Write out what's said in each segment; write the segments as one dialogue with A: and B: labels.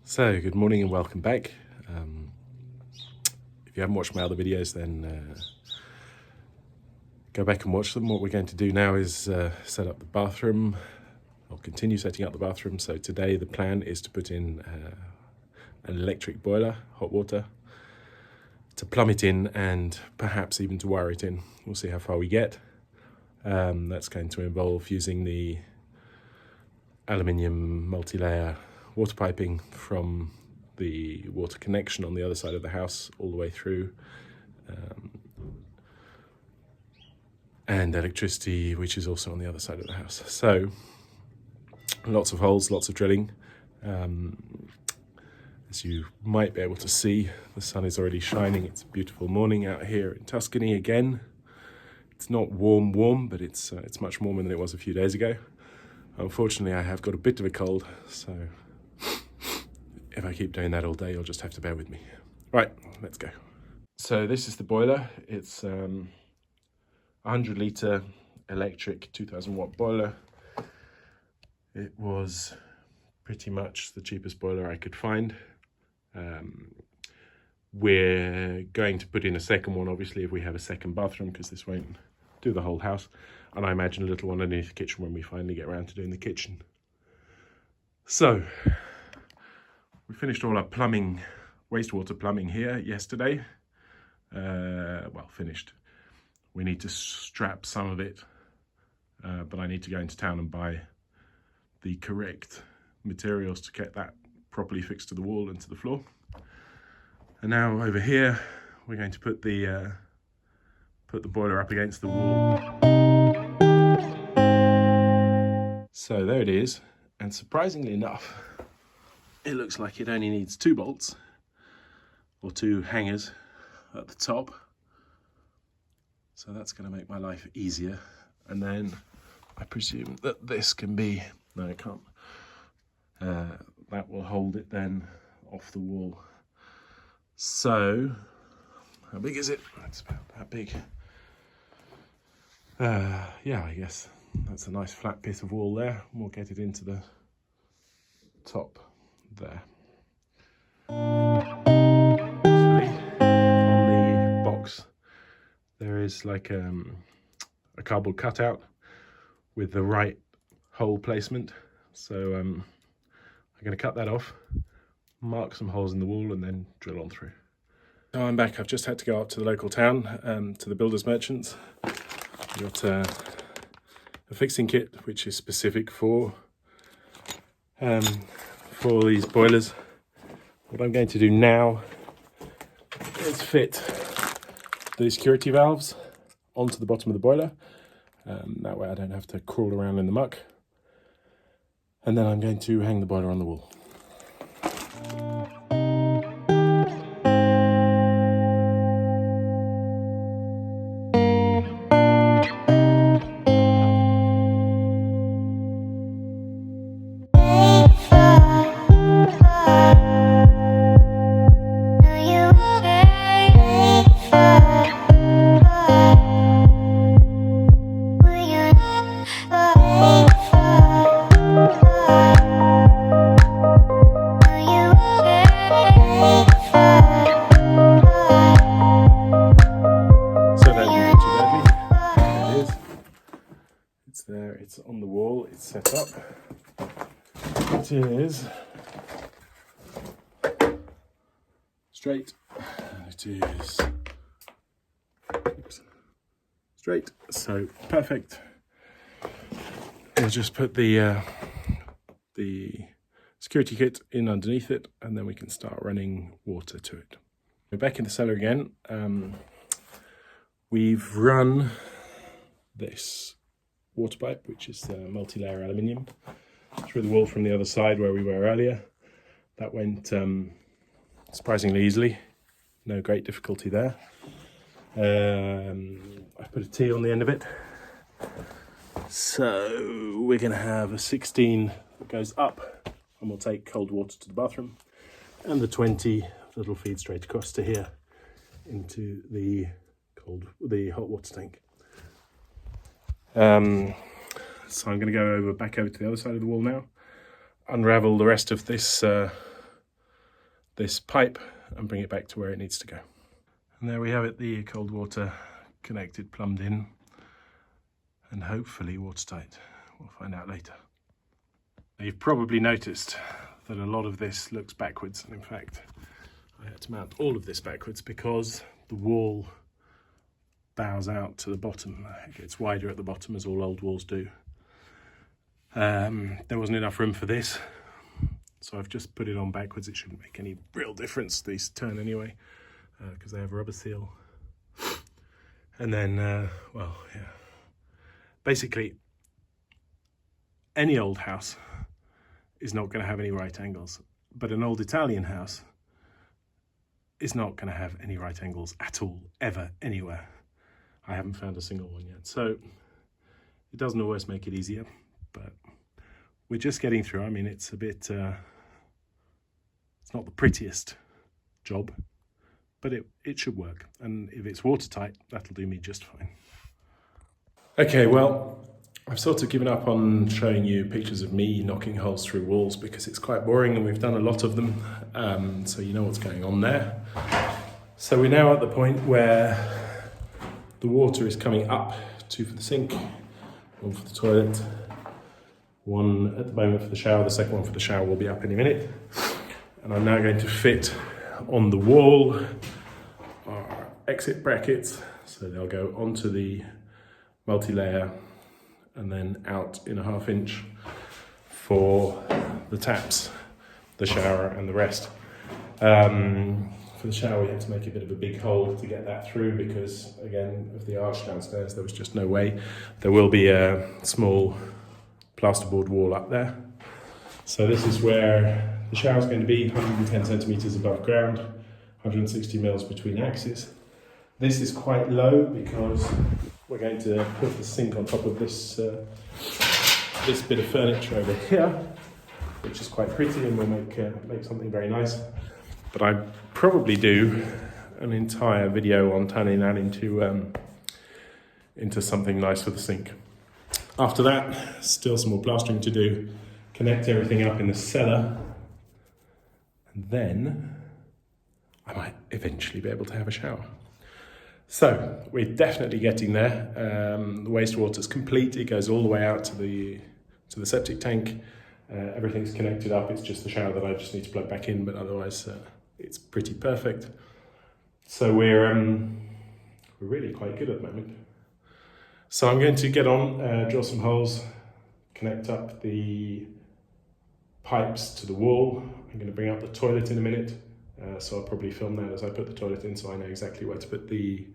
A: So, good morning and welcome back. If you haven't watched my other videos, then go back and watch them. What we're going to do now is set up the bathroom. I'll continue setting up the bathroom. So today the plan is to put in an electric boiler, hot water, to plumb it in and perhaps even to wire it in. We'll see how far we get. That's going to involve using the aluminium multi-layer water piping from the water connection on the other side of the house all the way through, and electricity, which is also on the other side of the house. So lots of holes, lots of drilling. As you might be able to see, the sun is already shining. It's a beautiful morning out here in Tuscany again. It's not warm, but it's much warmer than it was a few days ago. Unfortunately, I have got a bit of a cold, so if I keep doing that all day, you'll just have to bear with me. Right, let's go. So this is the boiler. It's 100 litre electric 2000 watt boiler. It was pretty much the cheapest boiler I could find. We're going to put in a second one, obviously, if we have a second bathroom, because this won't do the whole house. And I imagine a little one underneath the kitchen when we finally get around to doing the kitchen. So we finished all our plumbing, wastewater plumbing here yesterday. Well, finished. We need to strap some of it, but I need to go into town and buy the correct materials to get that properly fixed to the wall and to the floor. And now over here, we're going to put the boiler up against the wall. So there it is, and surprisingly enough, it looks like it only needs 2 bolts or 2 hangers at the top. So that's going to make my life easier. And then I presume that this can be, no it can't, that will hold it then off the wall. So, how big is it? It's about that big. Yeah, I guess that's a nice flat piece of wall there. We'll get it into the top there. On the box there is like a cardboard cutout with the right hole placement. So I'm going to cut that off, mark some holes in the wall, and then drill on through. So I'm back. I've just had to go up to the local town, to the builders merchants. Got a fixing kit which is specific for these boilers. What I'm going to do now is fit the security valves onto the bottom of the boiler. That way I don't have to crawl around in the muck. And then I'm going to hang the boiler on the wall. There, it's on the wall, it's set up. It is straight, it is straight, so perfect. We'll just put the security kit in underneath it, and then we can start running water to it. We're back in the cellar again. We've run this water pipe, which is multi-layer aluminium, through the wall from the other side where we were earlier. That went surprisingly easily, no great difficulty there. I put a T on the end of it, so we're going to have a 16 that goes up and will take cold water to the bathroom, and the 20 that'll feed straight across to here into the hot water tank. So I'm going to go back over to the other side of the wall now, unravel the rest of this this pipe and bring it back to where it needs to go. And there we have it, the cold water connected, plumbed in, and hopefully watertight. We'll find out later. You've probably noticed that a lot of this looks backwards, and in fact I had to mount all of this backwards because the wall bows out to the bottom. It gets wider at the bottom, as all old walls do. There wasn't enough room for this, so I've just put it on backwards. It shouldn't make any real difference, these turn anyway, because they have a rubber seal. And then, well, yeah, basically any old house is not going to have any right angles, but an old Italian house is not going to have any right angles at all, ever, anywhere. I haven't found a single one yet, so it doesn't always make it easier, but we're just getting through. I mean, it's a bit, it's not the prettiest job, but it should work, and if it's watertight, that'll do me just fine. Okay, well, I've sort of given up on showing you pictures of me knocking holes through walls because it's quite boring and we've done a lot of them, so you know what's going on there. So we're now at the point where the water is coming up, 2 for the sink, 1 for the toilet, 1 at the moment for the shower, the second one for the shower will be up any minute. And I'm now going to fit on the wall our exit brackets, so they'll go onto the multi-layer and then out in a 1/2 inch for the taps, the shower and the rest. For the shower we had to make a bit of a big hole to get that through because, again, of the arch downstairs there was just no way. There will be a small plasterboard wall up there. So this is where the shower is going to be, 110 centimetres above ground, 160 mils between axes. This is quite low because we're going to put the sink on top of this this bit of furniture over here, which is quite pretty, and will make something very nice. But I probably do an entire video on turning that into something nice for the sink. After that, still some more plastering to do, connect everything up in the cellar, and then I might eventually be able to have a shower. So we're definitely getting there. The wastewater's complete. It goes all the way out to the septic tank. Everything's connected up. It's just the shower that I just need to plug back in, but otherwise it's pretty perfect. So we're really quite good at the moment. So I'm going to get on, drill some holes, connect up the pipes to the wall. I'm going to bring up the toilet in a minute. So I'll probably film that as I put the toilet in, so I know exactly where to put the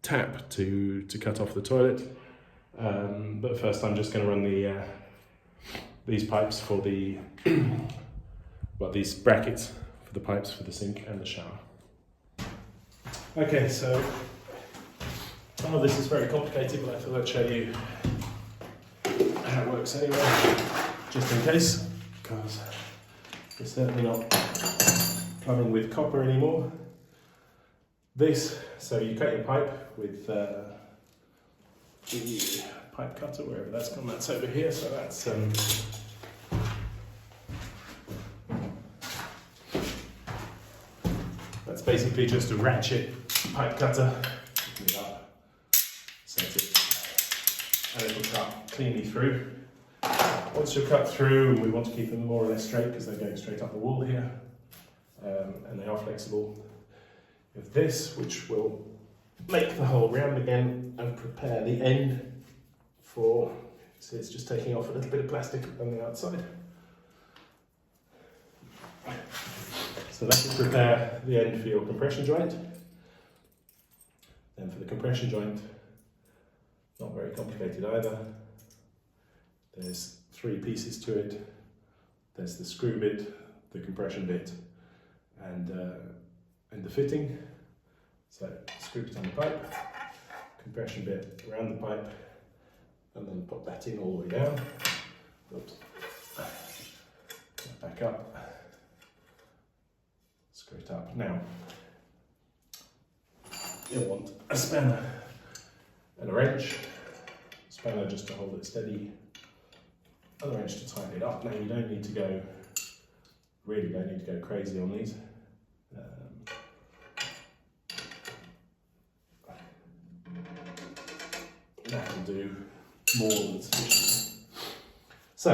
A: tap to cut off the toilet. But first I'm just going to run these pipes for the, well, these brackets for the pipes for the sink and the shower. Okay, so some of this is very complicated, but I thought I'd show you how it works anyway, just in case, because we're certainly not plumbing with copper anymore. So you cut your pipe with the pipe cutter, wherever that's gone, that's over here, so that's basically just a ratchet pipe cutter. Pick it up, set it, and it'll cut cleanly through. Once you're cut through, and we want to keep them more or less straight because they're going straight up the wall here, and they are flexible. With this, which will make the hole round again and prepare the end for, so it's just taking off a little bit of plastic on the outside. So that will prepare the end for your compression joint. Then for the compression joint, not very complicated either. There's 3 pieces to it. There's the screw bit, the compression bit, and the fitting. So screw bit on the pipe, compression bit around the pipe, and then put that in all the way down. Oops. Back up. Screw it up. Now, you'll want a spanner and a wrench. Spanner just to hold it steady, and a wrench to tighten it up. Now you don't need to go, really don't need to go crazy on these. more than sufficient. So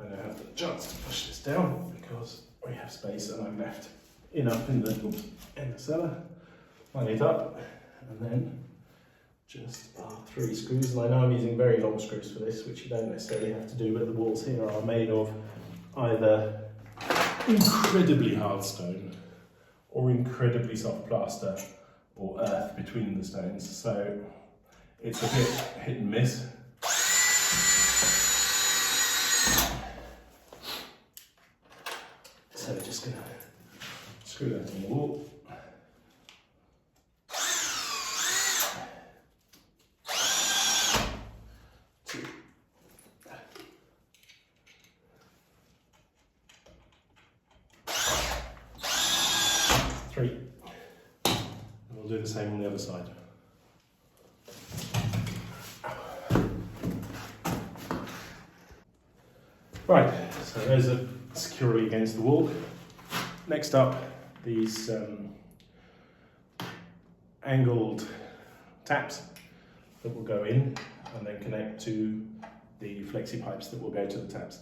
A: I now have the chance to push this down because we have space and I've left enough in the cellar. Line it up and then just 3 screws, and I know I'm using very long screws for this, which you don't necessarily have to do, but the walls here are made of either incredibly hard stone or incredibly soft plaster or earth between the stones, so it's a bit hit and miss. So we're just going to screw that in the wall. 3. And we'll do the same on the other side. Right, so those are securely against the wall. Next up, these angled taps that will go in and then connect to the flexi pipes that will go to the taps.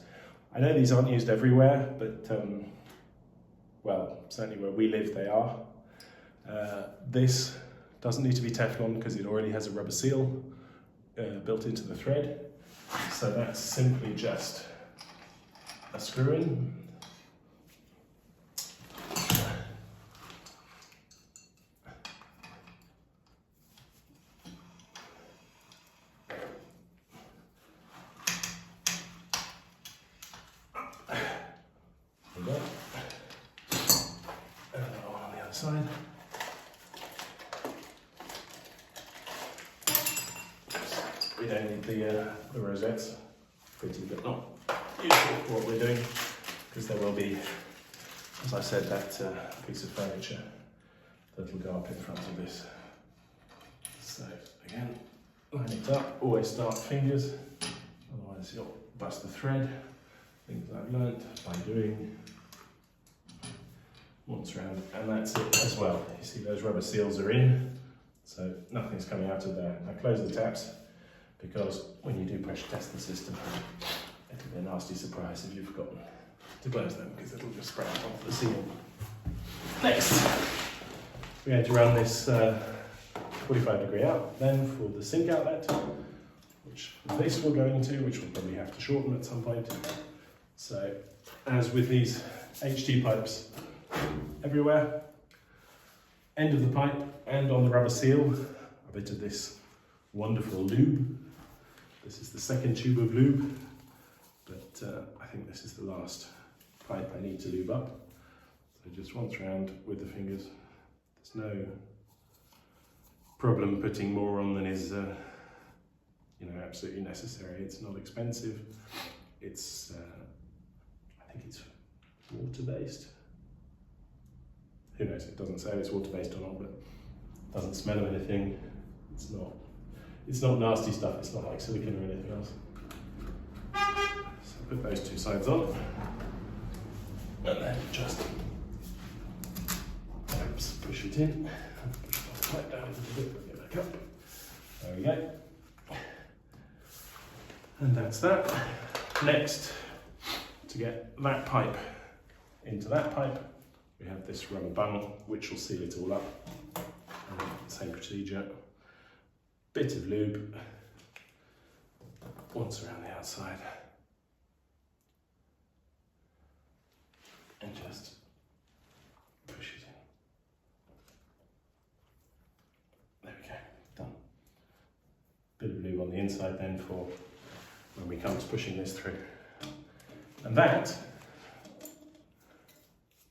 A: I know these aren't used everywhere, but well, certainly where we live they are. This doesn't need to be Teflon because it already has a rubber seal built into the thread. So that's simply just a screw in. On the other side. We don't need the rosettes, pretty but not useful for what we're doing, because there will be, as I said, that piece of furniture that will go up in front of this. So again, line it up, always start fingers, otherwise you'll bust the thread. Things I've learnt by doing once round, and that's it as well. You see those rubber seals are in, so nothing's coming out of there. Now close the taps, because when you do pressure test the system, it'll be a nasty surprise if you've forgotten to close them, because it'll just spray off the seal. Next, we're going to run this 45-degree out, then for the sink outlet, which this will go into, which we'll probably have to shorten at some point. So, as with these HT pipes everywhere, end of the pipe and on the rubber seal, a bit of this wonderful lube. This is the second tube of lube, but I think this is the last pipe I need to lube up. So just once round with the fingers. There's no problem putting more on than is absolutely necessary. It's not expensive. It's I think it's water-based. Who knows, it doesn't say it's water-based or not, but it doesn't smell of anything. It's not nasty stuff, it's not like silicone or anything else. So put those 2 sides on, and then just push it in, push the pipe down a little bit, bring it back up. There we go. And that's that. Next, to get that pipe into that pipe, we have this rubber bung which will seal it all up. And same procedure, bit of lube once around the outside, and just push it in. There we go, done. Bit of lube on the inside then for when we come to pushing this through. And that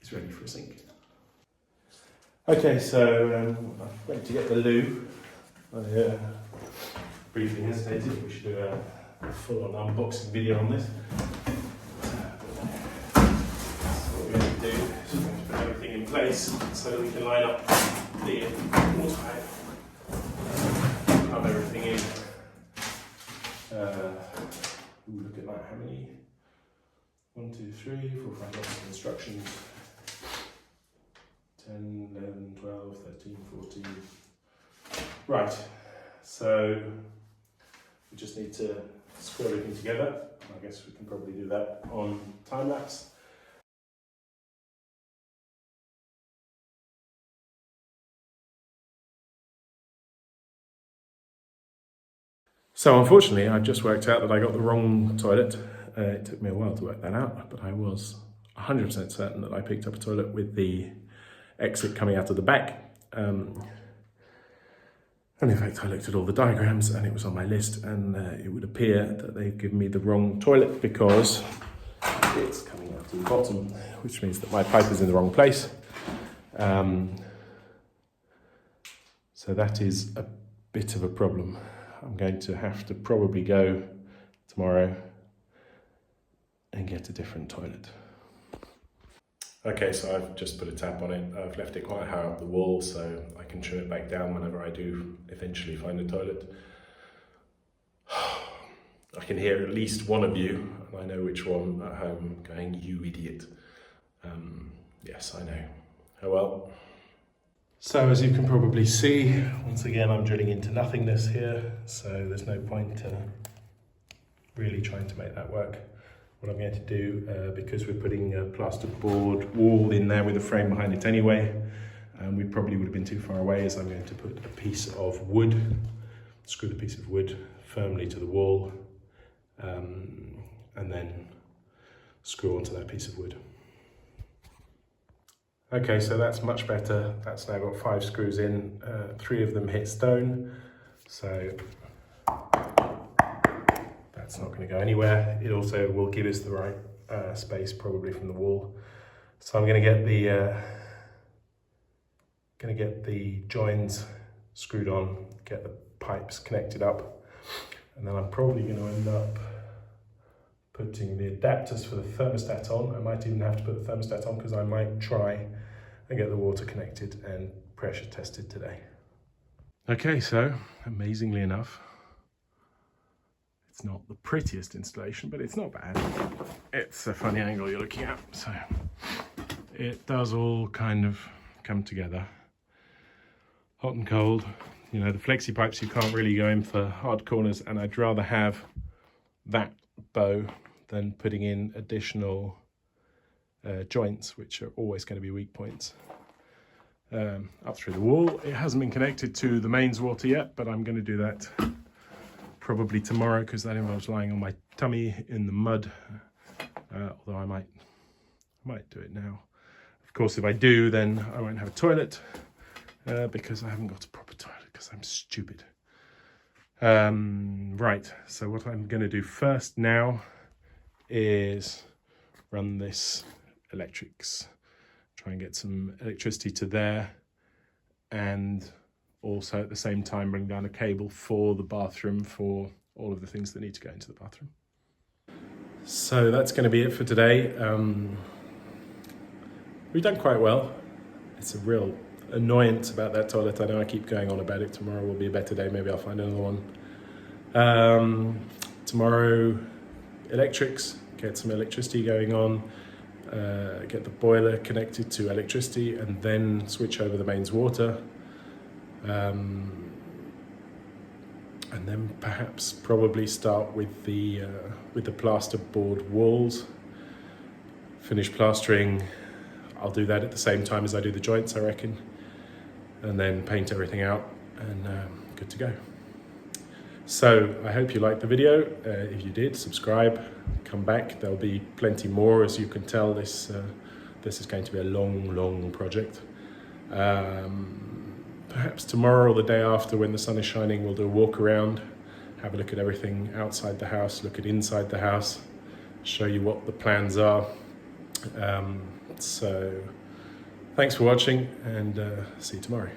A: is ready for a sink. Okay, so I went to get the lube. I briefly hesitated if we should do a full-on unboxing video on this. So what we're going to do is we're going to put everything in place so that we can line up the water pipe, plug everything in. Look at that, how many? 1, 2, 3, 4, 5 lots of instructions. 10, 11, 12, 13, 14. Right, so We just need to screw everything together. I guess we can probably do that on time lapse. So unfortunately, I've just worked out that I got the wrong toilet. It took me a while to work that out, but I was 100% certain that I picked up a toilet with the exit coming out of the back. And in fact, I looked at all the diagrams and it was on my list, and it would appear that they've given me the wrong toilet because it's coming out of the bottom, which means that my pipe is in the wrong place. So that is a bit of a problem. I'm going to have to probably go tomorrow and get a different toilet. Okay, so I've just put a tap on it. I've left it quite high up the wall so I can trim it back down whenever I do eventually find a toilet. I can hear at least one of you, and I know which one at home, going, "You idiot." Yes, I know. Oh well. So as you can probably see, once again I'm drilling into nothingness here, so there's no point really trying to make that work. What I'm going to do, because we're putting a plasterboard wall in there with a frame behind it anyway, we probably would have been too far away, is I'm going to put a piece of wood, screw the piece of wood firmly to the wall, and then screw onto that piece of wood. Okay, so that's much better. That's now got 5 screws in, 3 of them hit stone, so that's not going to go anywhere. It also will give us the right space probably from the wall. So I'm going to get the joins screwed on, get the pipes connected up, and then I'm probably going to end up putting the adapters for the thermostat on. I might even have to put the thermostat on because I might try and get the water connected and pressure tested today. Okay, so amazingly enough, it's not the prettiest installation, but it's not bad. It's a funny angle you're looking at, so it does all kind of come together. Hot and cold, you know, the flexi pipes, you can't really go in for hard corners, and I'd rather have that bow than putting in additional joints, which are always going to be weak points. Up through the wall, it hasn't been connected to the mains water yet, but I'm going to do that probably tomorrow because that involves lying on my tummy in the mud, although I might do it now. Of course, if I do, then I won't have a toilet because I haven't got a proper toilet because I'm stupid. Right, so what I'm going to do first now is run this electrics, try and get some electricity to there, and also at the same time bring down a cable for the bathroom for all of the things that need to go into the bathroom. So that's going to be it for today. We've done quite well. It's a real annoyance about that toilet. I know I keep going on about it. Tomorrow will be a better day. Maybe I'll find another one. Tomorrow, electrics, get some electricity going on, get the boiler connected to electricity, and then switch over the mains water. And then perhaps probably start with the plasterboard walls. Finish plastering. I'll do that at the same time as I do the joints, I reckon, and then paint everything out, and good to go. So I hope you liked the video. If you did, subscribe, come back. There'll be plenty more. As you can tell, this is going to be a long project. Perhaps tomorrow or the day after, when the sun is shining, we'll do a walk around, have a look at everything outside the house, look at inside the house, show you what the plans are. So thanks for watching, and see you tomorrow.